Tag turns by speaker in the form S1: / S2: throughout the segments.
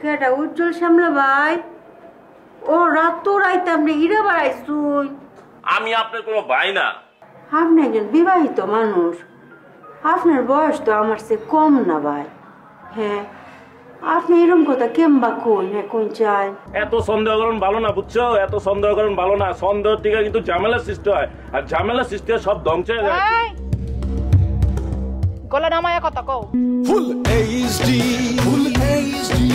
S1: কেডা উজ্জ্বল শ্যামলা ভাই? ও রাত তো রাইতে আপনি হিরা বাড়াইছুন।
S2: আমি আপনার কোনো ভাই না।
S1: আপনি একজন বিবাহিত মানুষ, আপনার বয়স তো আমার চেয়ে কম না ভাই। হ্যাঁ, আপনি এরকম কথা কেমবা কই? হ্যাঁ, কোন চাই?
S2: এত সন্দেহ করেন ভালো না, বুঝছো? এত সন্দেহ করেন ভালো না। সন্দেহ থেকে কিন্তু ঝামেলা সৃষ্টি হয়, আর ঝামেলা সৃষ্টি হয় সব ধ্বংস হয়ে যায়।
S3: গলা নামায়া কথা কও।
S4: Full HD, full HD.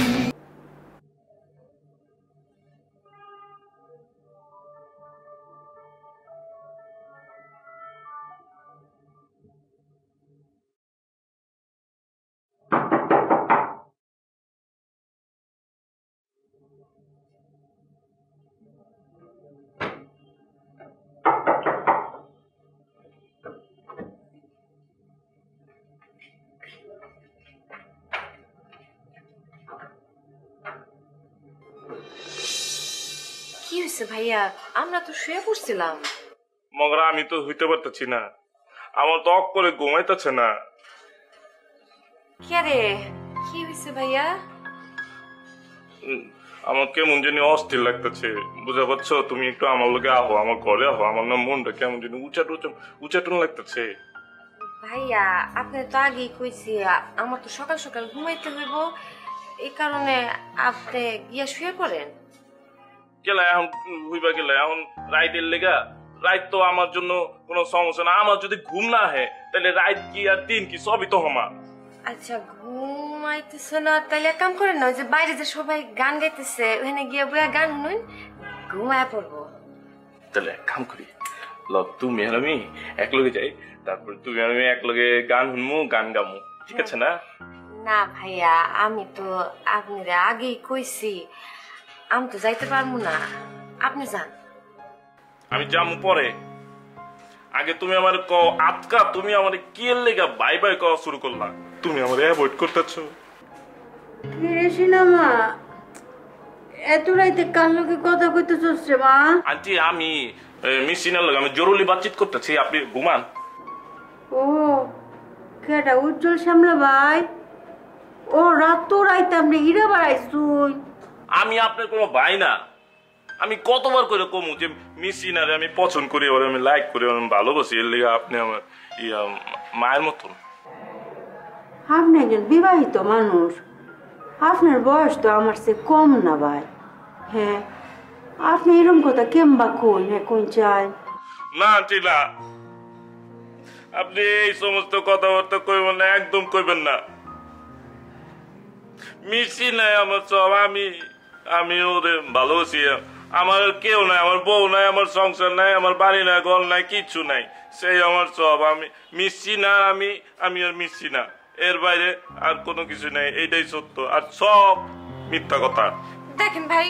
S5: কি হয়েছে ভাইয়া? আমরা তো শুয়ে পড়ছিলাম।
S2: মগরা আমি তো হইতে পারতেছি না, আমার তো অক করে ঘুমাইতেছে না।
S5: কে রে, কি হয়েছে ভাইয়া?
S2: আমার কেমন জানি অস্থির লাগতেছে, বুঝা পারছো? তুমি একটু আমার লোকে আহো, আমার ঘরে আহো। আমার না মনটা কেমন জানি উচাটন লাগতেছে।
S5: ভাইয়া আপনি তো আগেই কইছি আমার তো সকাল সকাল ঘুমাইতে হইব, এই কারণে আপনি গিয়া শুয়ে পড়েন।
S2: গেলা এখন হইবা গেলা এখন রাইতের লেগা। রাইত তো আমার জন্য কোনো সমস্যা না। আমার যদি ঘুম না হয় তাহলে রাইত কি আর দিন কি সবই তো হমা।
S5: আচ্ছা ঘুমাইতেছে না, তাহলে এক কাম করেন না, ওই যে বাইরে যে সবাই গান গাইতেছে ওখানে গিয়ে বইয়া গান শুনুন, ঘুমায় পড়বো।
S2: তাহলে এক কাম করি, তুমি আর আমি এক লগে যাই, তারপর তুমি আর আমি এক লগে গান শুনমু, গান গামু, ঠিক আছে না?
S5: না ভাইয়া, আমি তো আপনারে আগেই কইছি আমি তো যাইতে পারবো না, আপনি যান।
S2: আমি যামু পরে, আগে তুমি আমার কও আতকা, তুমি আমার কি এর লেগা বাই বাই কওয়া শুরু করলা? তুমি আমার অ্যাভয়েড করতেছো।
S1: কি রে সিনামা, এত রাইতে কার লগে কথা কইতেছস রে মা?
S2: আন্টি আমি মিসিনার লগে আমি জরুরি বাতচিত করতেছি, আপনি ঘুমান।
S1: ও কেডা উজ্জ্বল শ্যামলা ভাই? ও রাত তো রাইতে আপনি হিরা বাড়াইছুন।
S2: আমি আপনার কোনো ভাই না। আমি কতবার করে কমু যে মিসিনারে আমি পছন্দ করি, ওর আমি লাইক করি, ওর আমি ভালোবাসি, এর লেগে আপনি আমার মায়ের মতন।
S1: আপনি একজন বিবাহিত মানুষ, আপনার বয়স তো আমার চেয়ে কম না ভাই। হ্যাঁ, আপনি এরকম কথা কেমবা কই? হ্যাঁ, কোন চাই?
S2: না আন্টি না, আপনি এই সমস্ত কথাবার্তা কইবেন না, একদম কইবেন না। মিসি নাই আমার সব, আমি ওরে ভালোবাসি। আমার কেউ নাই, আমার বউ নাই, আমার সংসার নাই, আমার বাড়ি নাই, ঘর নাই, কিচ্ছু নাই, সেই আমার সব। আমি মিসি না, আমি আর মিসি না, এর বাইরে আর কোনো কিছু নাই, এইটাই সত্য, আর সব মিথ্যা কথা।
S5: দেখেন ভাই,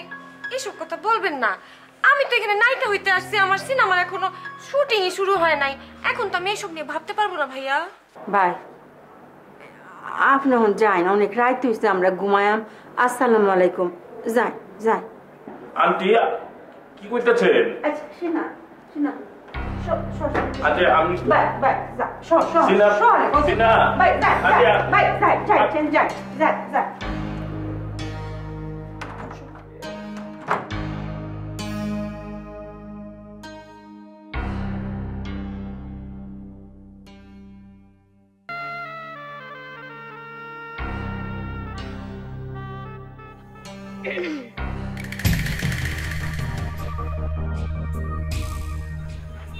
S5: এসব কথা বলবেন না। আমি তো এখানে নাইটা হইতে আসছি, আমার সিনেমার এখনো শুটিং শুরু হয় নাই, এখন তো আমি এসব নিয়ে ভাবতে পারবো না ভাইয়া।
S1: ভাই আপনি এখন যাই না, অনেক রাত হয়েছে, আমরা ঘুমায়াম। আসসালামু আলাইকুম, যাই যাই।
S2: আন্টি কি করতেছেন?
S1: আচ্ছা সিনা সিনা
S2: আচ্ছা আমি
S1: বাই বাই যা সর সর
S2: সিনা
S1: সিনা বাই যাই বাই যাই যাই যাই যাই যাই।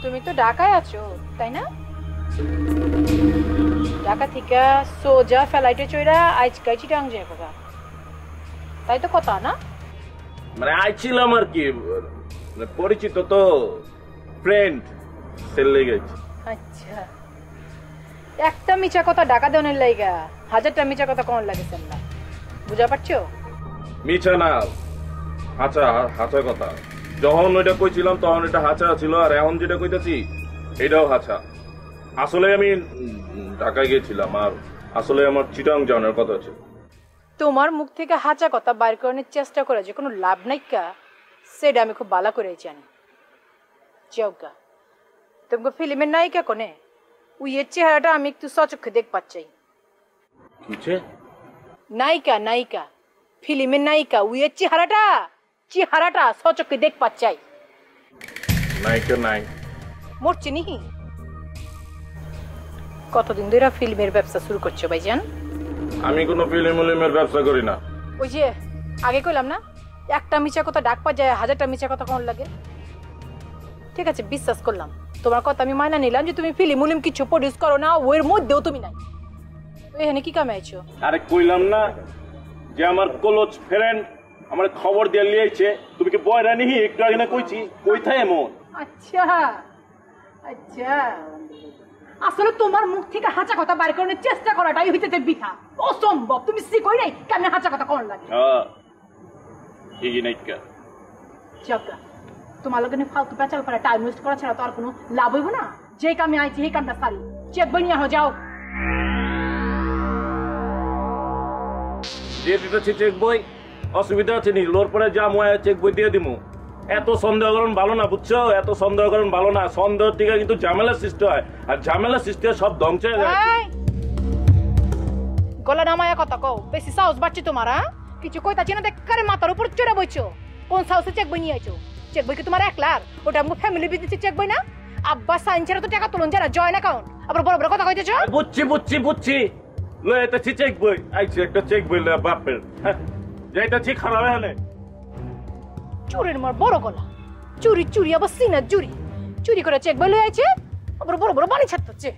S3: তুমি তো ঢাকায় আছো তাই না? ঢাকা থেকে সোজা ফ্লাইটে চড়া আজকাল চিটাং যাবো, তাই তো কথা না?
S2: মানে আইছিলাম আর কি, পরিচিত তো, ফ্রেন্ড, সেলে গেছি।
S3: আচ্ছা, একটা মিছা কথা ঢাকা দেওয়ার লাইগা হাজারটা মিছা কথা কোন লাগেছেন না, বুঝা পারছো?
S2: মিছা না, হাঁচা হাঁচা কথা। যখন ওইটা কইছিলাম তখন এটা হাঁচা ছিল, আর এখন যেটা কইতেছি এটাও হাঁচা। আসলে আমি ঢাকায় গেছিলাম, আর আসলে আমার চিটাং যাওয়ার কথা ছিল।
S3: তোমার মুখ থেকে হাঁচা কথা বাইর করানোর চেষ্টা করে যে কোনো লাভ নাই কা, সেটা আমি খুব ভালো করে জানি। যাওগা, তোমাকে ফিল্মের নায়িকা কোনে উইয়ের চেহারাটা আমি একটু সচক্ষে দেখ পাচ্ছি।
S2: কিছে?
S3: নায়িকা নায়িকা ফিল্মের নায়িকা উইয়ের চেহারাটা সচক্ষে দেখ পাচ্ছাই।
S2: নায়িকা নাই
S3: মরছে নিহি। কতদিন ধরে ফিল্মের ব্যবসা শুরু করছো ভাইজান?
S2: আমি কোনো ফিল্মের ব্যবসা করি না।
S3: ওই যে আগে কইলাম না, একটা মিছা কথা ডাক পা যায়, 1000টা মিছা কথা কোন লাগে। ঠিক আছে, বিশ্বাস করলাম তোমার কথা, আমি মাইনা নিলাম যে তুমি ফিল্ম কিছু প্রডিউস করো না, ওর মধ্যেও তুমি নাই। তো এখানে কি কামে আইছো?
S2: আরে কইলাম না যে আমার কলেজ ফ্রেন্ড আমার খবর দিয়ে লিয়েছে। তুমি কি বয়রা নিহি? একটু আগে না কইছি, কইথায় এমন?
S3: আচ্ছা আচ্ছা, আসলে তোমার মুখ থেকে হাঁচা কথা বাইর করার চেষ্টা করাটাই হইতেছে বৃথা, অসম্ভব। তুমি সি কই নাই কেমনে হাঁচা কথা কোন লাগে?
S2: হ্যাঁ ঠিকই নাইকা।
S3: চকা তোমার লগে ফালতু পেঁচাল করে টাইম ওয়েস্ট করা ছাড়া তো আর কোনো লাভ হইব না। যে কামে আইছি সেই কামটা সারি। চেক বই নিয়ে যাও।
S2: দিয়ে দিতেছি চেক বই, অসুবিধা আছে নি? লোর পরে যা ময়া চেক বই দিয়ে দিমু। এত সন্দেহ করুন ভালো না, বুঝছো? এত সন্দেহ করুন ভালো না। সন্দেহ থেকে কিন্তু ঝামেলা সৃষ্টি হয়, আর ঝামেলা সৃষ্টি হয় সব ধ্বংস হয়ে যায়।
S3: গলা নামায়া কথা কও, বেশি সাহস বাড়ছে তোমার। কিছু কইতাছি না, দেখকারে মাথার উপর চড়ে বইছো। কোন সাহসে চেক বই নিয়ে আইছো? চেক বই কি তোমার একলার? ওটা আমার ফ্যামিলি বিজনেসে চেক বই না? আব্বা সাইন্সের তো টাকা তুলন যারা জয়েন অ্যাকাউন্ট, আবার বড় বড় কথা কইতেছো।
S2: বুঝছি লয়ে এটা চেক বই আইছে, একটা চেক বই লয়ে বাপের যেটা ঠিক খারাপ হলে
S3: চুরির মার বড় গলা, চুরি আবার সিনা চুরি করে চেক বই লয়ে আইছে, আবার বড় বড় বাড়ি ছাড়তেছে।